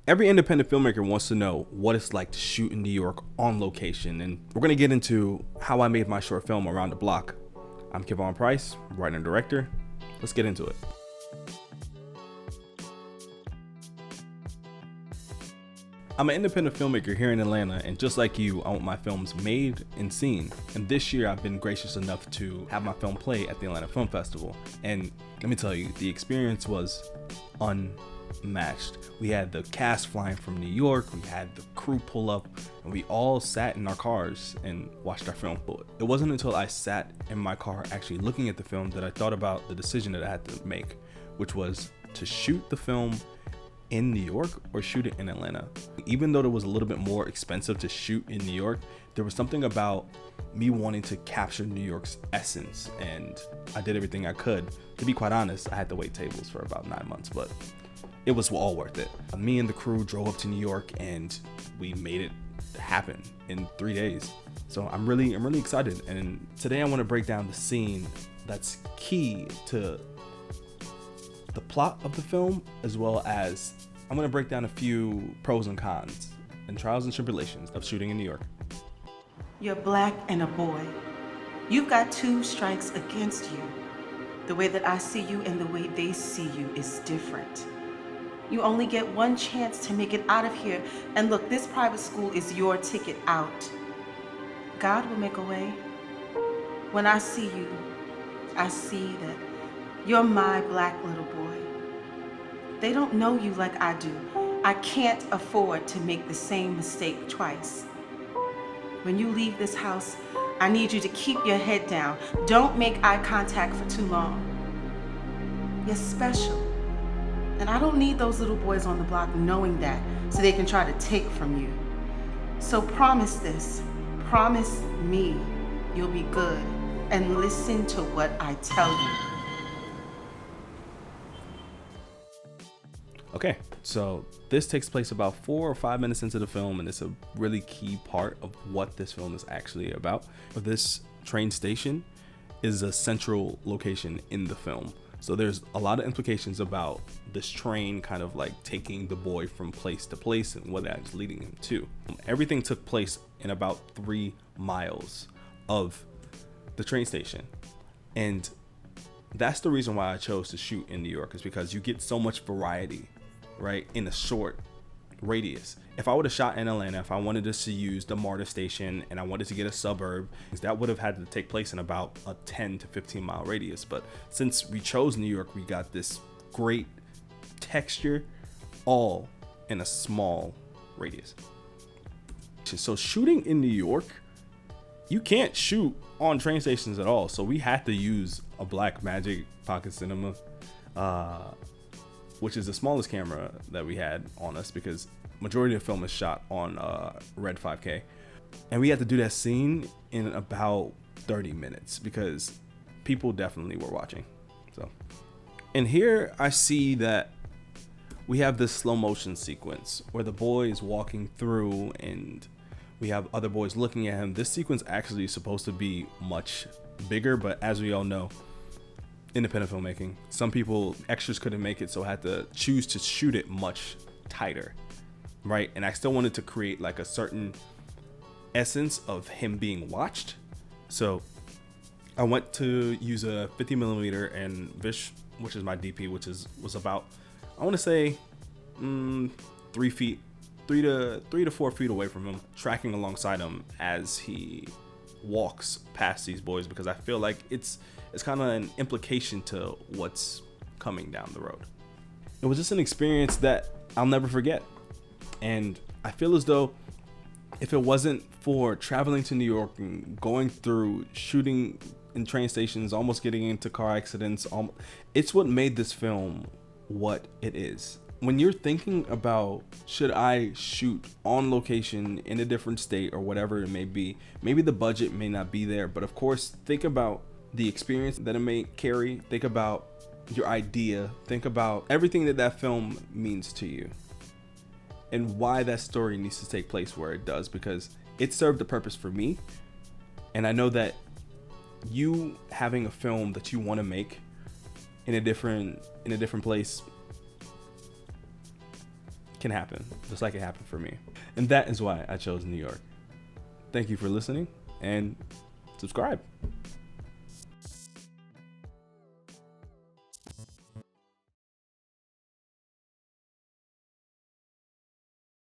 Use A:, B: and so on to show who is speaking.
A: Every independent filmmaker wants to know what it's like to shoot in New York on location, and we're going to get into how I made my short film Around the Block. I'm Kevon Pryce, writer and director. Let's get into it. I'm an independent filmmaker here in Atlanta, and just like you, I want my films made and seen. And this year I've been gracious enough to have my film play at the Atlanta Film Festival. And let me tell you, the experience was unmatched. We had the cast flying from New York, we had the crew pull up, and we all sat in our cars and watched our film. But it wasn't until I sat in my car actually looking at the film that I thought about the decision that I had to make, which was to shoot the film in New York or shoot it in Atlanta. Even though it was a little bit more expensive to shoot in New York, there was something about me wanting to capture New York's essence, and I did everything I could. To be quite honest, I had to wait tables for about 9 months, but it was all worth it. Me and the crew drove up to New York and we made it happen in 3 days. So I'm really excited. And today I want to break down the scene that's key to the plot of the film, as well as I'm going to break down a few pros and cons and trials and tribulations of shooting in New York.
B: You're black and a boy. You've got 2 strikes against you. The way that I see you and the way they see you is different. You only get 1 chance to make it out of here. And look, this private school is your ticket out. God will make a way. When I see you, I see that you're my black little boy. They don't know you like I do. I can't afford to make the same mistake twice. When you leave this house, I need you to keep your head down. Don't make eye contact for too long. You're special. And I don't need those little boys on the block knowing that so they can try to take from you. So promise this. Promise me you'll be good and listen to what I tell you.
A: Okay, so this takes place about 4 or 5 minutes into the film, and it's a really key part of what this film is actually about. This train station is a central location in the film. So there's a lot of implications about this train kind of like taking the boy from place to place and what that's leading him to. Everything took place in about 3 miles of the train station. And that's the reason why I chose to shoot in New York, is because you get so much variety, right, in a short radius. If I would have shot in Atlanta, if I wanted us to use the MARTA station and I wanted to get a suburb, that would have had to take place in about a 10 to 15 mile radius. But since we chose New York, we got this great texture all in a small radius. So shooting in New York, you can't shoot on train stations at all. So we had to use a Blackmagic Pocket Cinema, which is the smallest camera that we had on us, because majority of the film is shot on Red 5K. And we had to do that scene in about 30 minutes because people definitely were watching. So, and here I see that we have this slow motion sequence where the boy is walking through and we have other boys looking at him. This sequence actually is supposed to be much bigger, but as we all know, independent filmmaking, some people, extras couldn't make it, so I had to choose to shoot it much tighter, right? And I still wanted to create like a certain essence of him being watched. So I went to use a 50 millimeter, and Vish, which is my DP, was about, I want to say 3 feet, 3 to 4 feet away from him, tracking alongside him as he walks past these boys, because I feel like it's kind of an implication to what's coming down the road. It was just an experience that I'll never forget. And I feel as though if it wasn't for traveling to New York and going through shooting in train stations, almost getting into car accidents, it's what made this film what it is. When you're thinking about, should I shoot on location in a different state or whatever it may be, maybe the budget may not be there, but of course, think about the experience that it may carry. Think about your idea. Think about everything that film means to you and why that story needs to take place where it does, because it served a purpose for me. And I know that you having a film that you want to make in a different place can happen, just like it happened for me. And that is why I chose New York. Thank you for listening, and subscribe.